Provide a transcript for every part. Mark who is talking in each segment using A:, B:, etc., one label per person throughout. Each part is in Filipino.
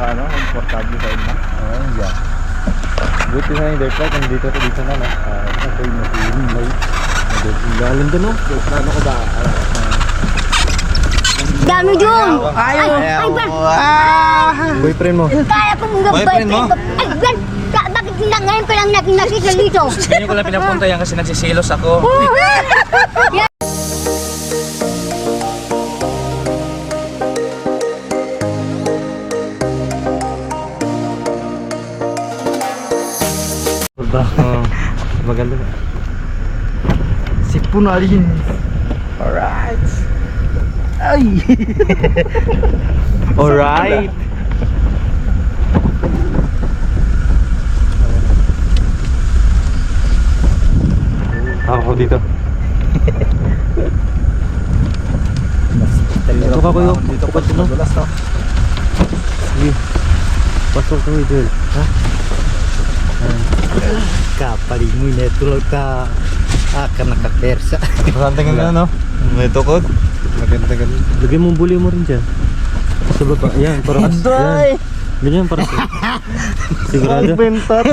A: Saka ano, komportable sa inyo.
B: Oo, yeah. Buti na yung dirt bike, nandito to dito na, no? Okay, matilay. Lalim doon, no?
A: Plano ko ba?
C: Dami dun!
A: Ayaw!
B: Boyfriend mo?
C: Kaya ko mga
D: Boyfriend mo?
C: Ay, Ben! Bakit sila ngayon ko lang nakita dito?
D: Ngayon ko lang pinapunta yan kasi nagsisilos ako.
B: Maganda.
A: Sipon alin. Alright. Ay!
B: Alright. Ako dito. Dito ka kuya.
A: Dito pa ito madulas to.
B: Sige. Pasok kami dito. Ha?
A: Kapaling mo na tulog ka. Akan nakapersa.
B: Masante ka na, no? May tukod. Maganda ka. Lagyan mo buli mo rin dyan. Sa baba. Yan, parang yan. Ganyan, parang sigurado.
A: Bentar.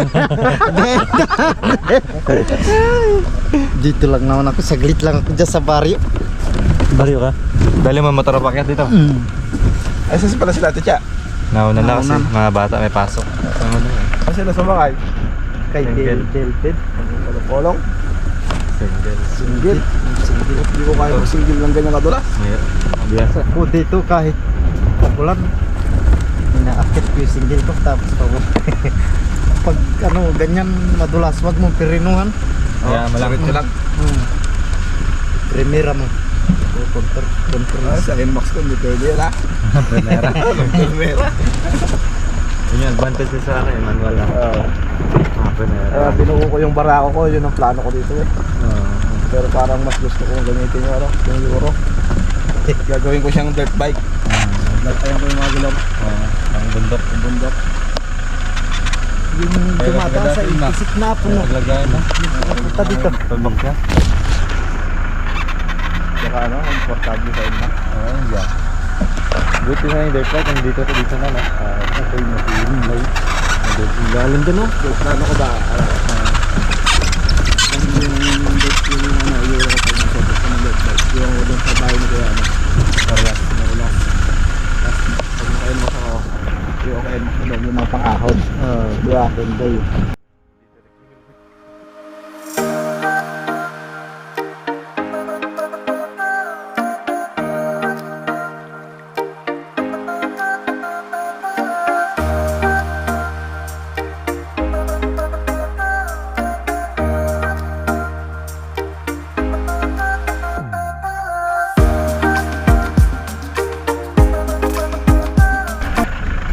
A: Dito lang naman ako. Saglit lang ako dyan sa baryo.
B: Baryo ka? Dali mo motor pakyat dito.
A: Ay, saan pala sila ito, Cha?
B: Nauna na kasi mga bata may pasok.
A: Saan sila sumakay? Kay
B: Single.
A: Delpid. Polong.
B: Single.
A: Single. Hindi ko kaya mag-single lang ganyan kadulas.
B: Yeah. Biasa.
A: Po dito kahit popular. Inaakit ko yung single ko tapos pag ano ganyan madulas wag mo pirinuhan.
B: Yeah, malapit ko lang.
A: Primera mo. Control. Sa NMAX ko hindi pwede yan ha.
B: Primera.
A: Primera.
B: Yun yung advantage sa akin, manual lang. Primera.
A: Kaya binuo ko yung barako ko, yun ang plano ko dito eh. Pero parang mas gusto kong gamitin yung ano, yung Euro. Gagawin ko siyang dirt bike. Nagtayan ko yung mga gulong.
B: Ang bundok.
A: Yung bundok. Yung
B: Pero
A: tumata
B: maganda
A: sa
B: din,
A: isip na po no.
B: Naglagay na.
A: Punta dito.
B: Pabak ka?
A: Saka ano, komportable sa inyo.
B: Oo, yeah. Buti na yung dirt bike, nandito to dito na, no? Okay, matilay. Lalim doon, no?
A: Plano ko ba? Yung dirt yung ano, Euro ko pag nasa dito ng dirt bike. Yung doon sa bahay ni Kuya ano.
B: Parehas.
A: Tapos pag nakain mo sa ako, yung kain mo yung mga pang-ahon. Diba? Ganda yun.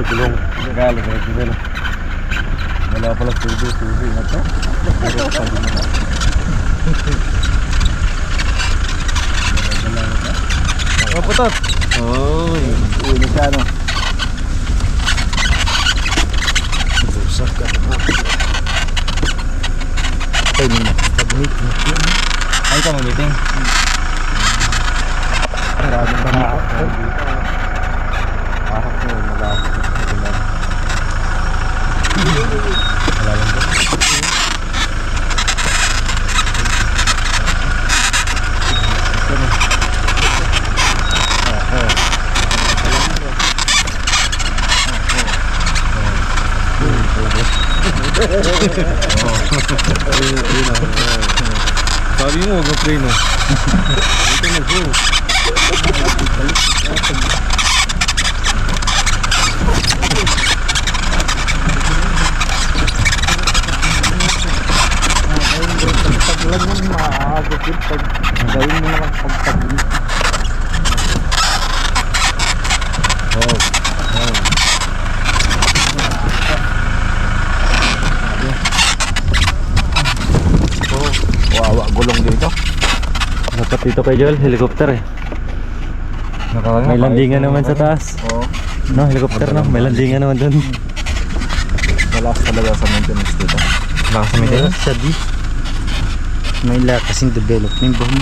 B: Gulong. Galing, galing. Wala pala tubi na to. Pero sabi mo na. Oh, putot. Oh,
A: Ulo siya ano.
B: busak ka.
A: Ay, nina. Pag-meet.
B: Ay, ka mag-meeting.
A: Maraming banao.
B: Parang ko, malapit. Malalim ko. Sabi mo, huwag mag-pray no. Dito na-go.
A: Pag-ulan mo, makakagupit. Pag gawin mo naman pag-pag-ulan.
B: Wawa, gulong dito. Dapat dito kay Joel, helicopter eh. May landingan naman sa taas.
A: Oo.
B: No, helicopter no, may landingan naman dun.
A: Malakas talaga sa maintenance dito.
B: Lakas sa maintenance.
A: Sabi. May kasing development ba mo?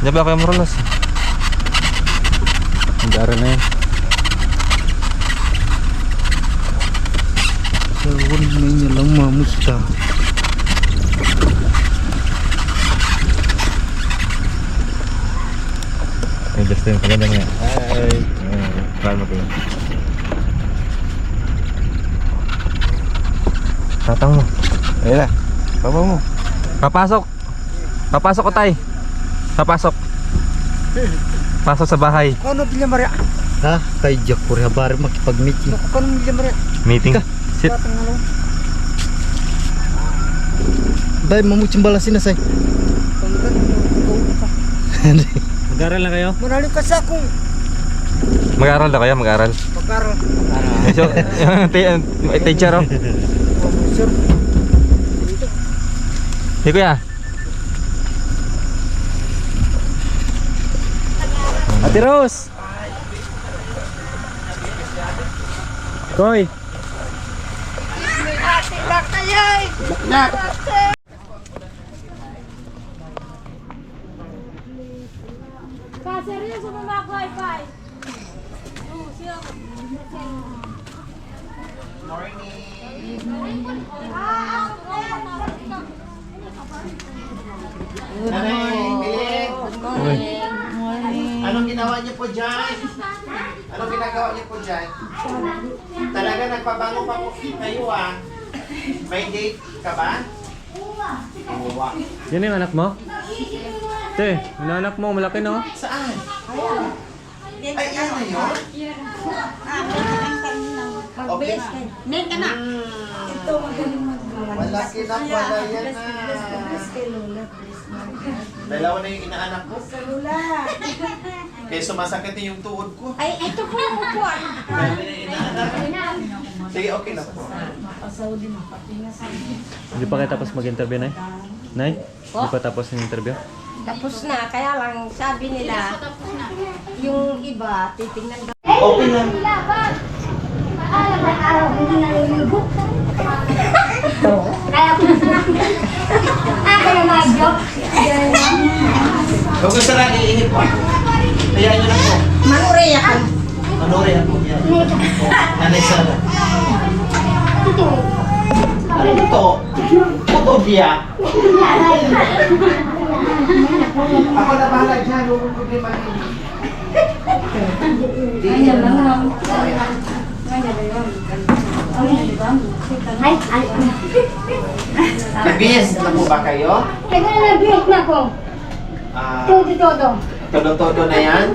B: Diyan ba kayo marolas? Ang gara na yun. Tatang mo.
A: Ayun na. Papa mo.
B: Papasok. Papasok ko, tay. Papasok. Pasok sa bahay.
E: Ano bilya Maria?
F: Ha? Kay Jack Puri habari makipag-meeting.
E: Ano bilya Maria?
B: Meeting. Sit.
F: Bay, mamuching balasin na say.
B: Mag-aral na kayo?
E: Manalim ka sa akong
B: Mag-aral na kayo? Mag-aral.
E: pagkaroon.
B: So, teacher, oh.
E: Sir,
B: Hey, kuya. Ate Rose. Koy.
C: Seryoso mo mga wifi?
G: Anong ginawa niyo po dyan? Anong ginagawa niyo po dyan? Talaga nagpabango pa po kayo ah. May date ka ba? Uwa.
B: Yan yung anak mo? Te, yung anak mo, malaki no?
G: Saan? Ay, yan na yun? Okay.
C: Nen ka na.
G: Malaki na pala yan na. Dalawa na yung inaanak ko. Kaya sumasakit yung tuhod ko.
C: Ay, ito po yung upuan.
G: Dalawa na yung inaanak. Sige, okay na po.
B: Hindi pa kayo tapos mag-interview, Nay? Nay? Hindi pa tapos yung interview?
H: Tapos na, kaya lang sabi nila, yung iba, titingnan daw.
G: Okay na.
C: Araw-araw hindi naliligo. Kaya po. Kaya mga joke.
G: Huwag ko sarang iinip po. Hayaan nyo na po.
H: Manureya ka.
G: Manuri ako. Yan. Nanay Sara. Ano ito? Utopia. Ako na bahala dyan. Huwag mo problema rin.
C: Ay,
G: Nag-BS na po ba kayo?
C: Teka na nag-break na ko. Todo.
G: Todo-todo na yan?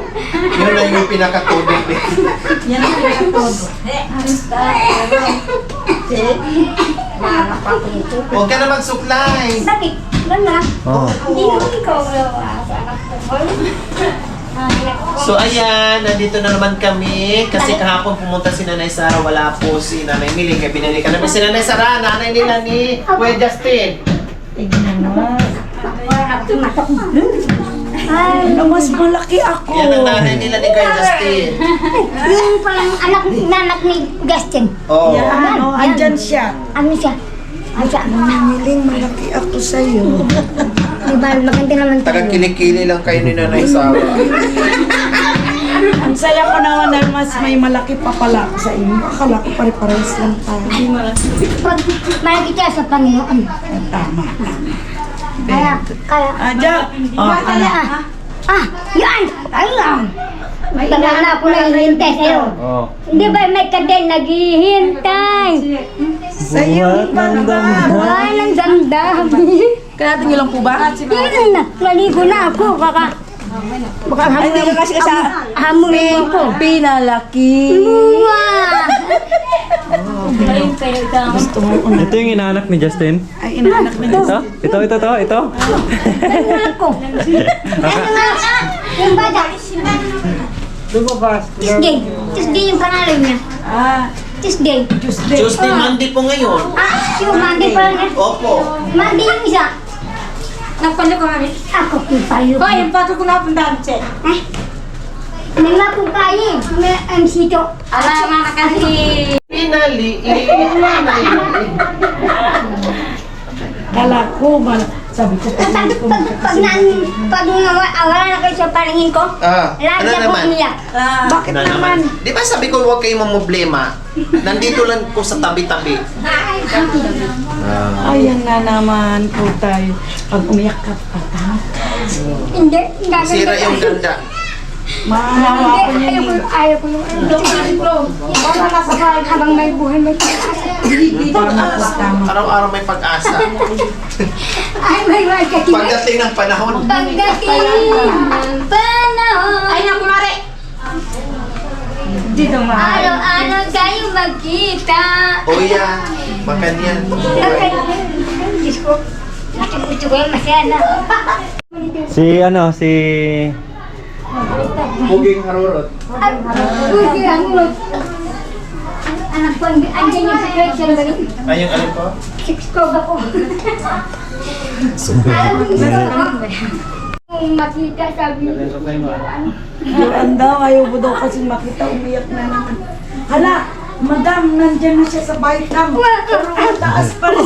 G: Yun na yung pinakatubig. Huwag ka na magsuklay.
C: Bakit? Ganda.
B: Oo.
C: Hindi naman ikaw sa anak ko.
G: So ayan, nandito na naman kami. Kasi kahapon pumunta si Nanay Sara, wala po si Nanay Mili. Kaya binalikan namin si Nanay Sara, nanay nila ni Kuya Justin.
C: Ay,
E: mas malaki ako.
G: Yan ang nanay nila ni Kuya Justin.
C: yung parang anak ni Justin.
G: Oo.
E: Ano, andyan siya.
C: Ano siya? Ay, siya.
E: Miling, malaki ako sa'yo.
C: Diba, maganda naman tayo.
G: Taga-kilikili lang kayo ni Nanay Sara.
E: Ang saya ko naman dahil mas may malaki pa pala ako sa inyo. Akala ko pare-pares lang tayo.
C: Pag malaki tayo sa Panginoon.
E: Tama.
C: Kaya,
E: Jack.
C: kaya, yan! Ayun! Tagal na ako naghihintay sa'yo.
B: Oo.
C: Hindi ba may kadel naghihintay?
E: Sa'yo,
C: Buhay ng damdamin.
E: Kaya nyo lang po ba?
C: Yan na, naligo na ako. Baka
E: Ay, hindi ka kasi
C: hamulin ko.
E: Pinalaki.
C: Mwah!
E: Gusto mo ko na.
B: Ito yung inaanak ni Justin.
E: Ay, inaanak na
B: Ito? Ito?
C: Ano ako? Ano nga? Yung bata. Tuesday. Tuesday yung pangalan niya. Tuesday.
G: Tuesday, Monday po ngayon.
C: Yung Monday pa lang.
G: Opo.
C: Monday yung isa.
H: Nagpalo ko kami.
C: Ako pipayo.
H: Hoy, yung pato ko na pundahan siya.
C: Nangako kayo. May MC to.
H: Ala, mga kasi.
G: Pinaliit.
E: Kala ko, sabi ko,
C: Pag nawala na kayo sa paningin ko,
G: Ano
C: lagi ako
G: naman?
C: umiyak.
E: bakit
G: Ano
E: naman?
G: naman? Di ba sabi ko huwag kayong mamblema? Nandito lang ko sa tabi-tabi.
E: Ayan na naman po tayo. Pag umiyak ka pa,
C: Hindi.
G: Sira yung ganda.
E: Maawa ko niya
C: Ayaw ko,
E: eh.
C: ayaw ko yung wala ka sa bahay habang may buhay may pag-asa.
G: Araw-araw may pag-asa.
C: Ay, may kaki.
G: Pagdating ng panahon.
C: Pagdating ng panahon. Ay, naku, Mare.
E: Dito ma.
C: Araw-araw tayo magkita.
G: O yan, makanyan.
C: Diyos ko, nakikita ko yung masyana.
B: Si
A: Puging harurot.
C: Uy, ang ulo. Anak ko, andyan yung situation ba rin?
G: Ay, yung alin po?
C: Six-cog ako. Alam mo yung kung makita sabi niyo,
E: Doon daw, ayaw mo daw kasi makita, umiyak na naman. Hala, madam, nandyan na siya sa bait lang. Pero mataas pa rin.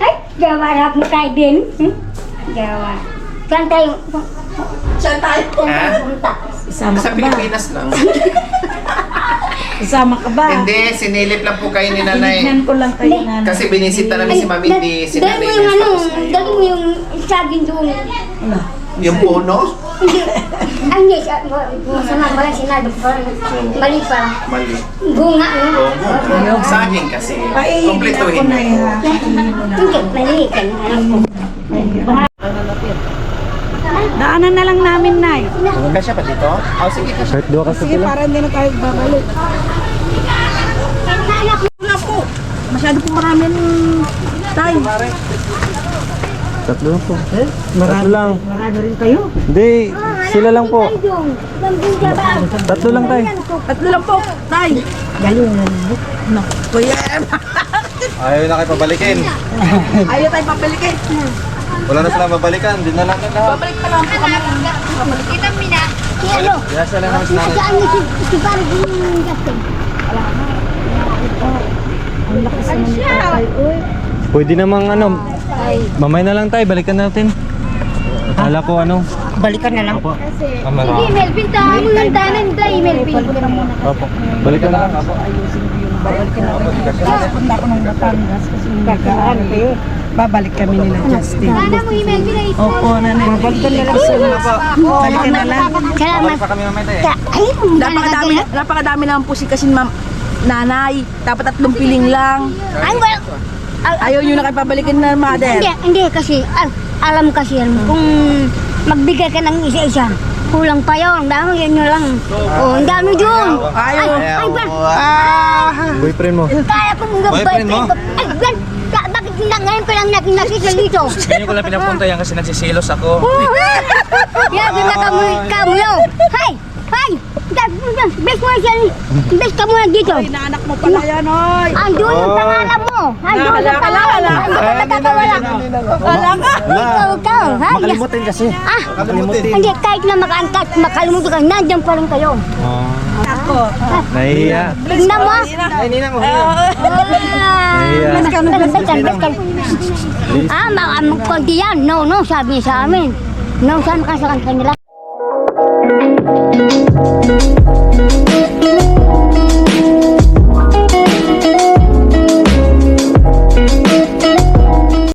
C: ay, gawa harap mo tayo din. Gawa. Saan tayo?
E: Siya tayo.
G: Ha?
E: Isama
G: Sa
E: ka ba?
G: Pilipinas lang.
E: Isama ka ba?
G: Hindi, sinilip lang po kayo ni nanay.
E: Tinignan ko lang kayo na.
G: Kasi binisita namin si Mami di si
C: Dali mo
G: nanay.
C: yung ano,
G: Tapos ngayon.
C: dali mo yung saging doon.
G: Yung puno?
C: Hindi. Ang yes, masama pala sinado ko. Mali pa.
G: Mali.
C: Bunga, no?
G: Oo, saging kasi.
E: Paihigin ako
G: Kompletuhin
E: na
G: mo.
C: Hindi, mali ka na.
E: Daanan na lang namin, Nay.
G: Kasya pa dito? Oh, sige, kasya.
B: kahit doon ka sa
E: Sige,
B: pila.
E: para hindi na tayo babalik. Wala po. Masyado po maraming tayo.
B: Tatlo lang po. Tatlo lang.
E: Marami rin kayo.
B: Hindi, sila lang po.
C: Lambing ka ba?
B: Tatlo lang tayo.
E: Tatlo lang po, tay. Galing na nito. Naku, kuya.
A: Ayaw na kayo pabalikin.
E: Ayaw tayo papalikin.
A: Wala na silang babalikan. Di na lang na lahat.
E: Babalik pa lang po kami.
C: Kita mina. Kilo.
A: Kaya sila naman si nanay.
C: Saan niyo si parang yung Justin?
E: Ang lakas naman ni tatay. Uy.
B: Pwede namang mamay na lang tayo, balikan natin. Akala ko
E: Balikan na lang.
B: Opo.
C: Sige, Melvin, tahan mo yung tanan tayo, Melvin.
B: Opo. Balikan na lang.
E: Babalikan natin. Punta ako ng Batangas kasi nagkakaan kayo. Babalik kami nila Justin.
C: Sana mo yung Melvin ay
E: Opo, nanay. Babalikan na lang sa balikan na lang.
C: Salamat.
A: Pa kami mamay tayo.
C: Ay,
E: Napakadami naman po si kasi nanay. Dapat 3 piling lang.
C: Ay, well,
E: Ayaw nyo na kayo pabalikin na mother.
C: hindi kasi, alam kasi yan, kung magbigay ka ng isa-isa, kulang pa yun, dami yun lang. Oh, ang dami dun.
E: Ayaw.
C: Ay, well,
B: Boyfriend mo.
C: kaya kong
A: Boyfriend mo?
C: Ay, well, bakit ngayon pa lang natin nakita dito?
D: Ngayon ko lang pinapunta yan kasi nagsisilos ako.
C: Grabe na kamuyo. Hay! Hay! Bes mo yan. Bes ka muna dito.
E: Ay, naanak mo pala yan, oy.
C: Andun yung pangalan mo. Andun yung pangalan. Andun ka nakakawala.
E: Wala ka.
C: Ikaw. Hay!
B: Makalimutin kasi. Makalimutin.
C: Hindi, kahit na makaangkat, makalimutan ka, nandiyan pa rin kayo.
E: Ako.
B: Nahihiya.
C: Tignan mo.
A: Ay, ninang.
C: Konti yan. No, sabi niya sa amin. No, saan ka sa kanila?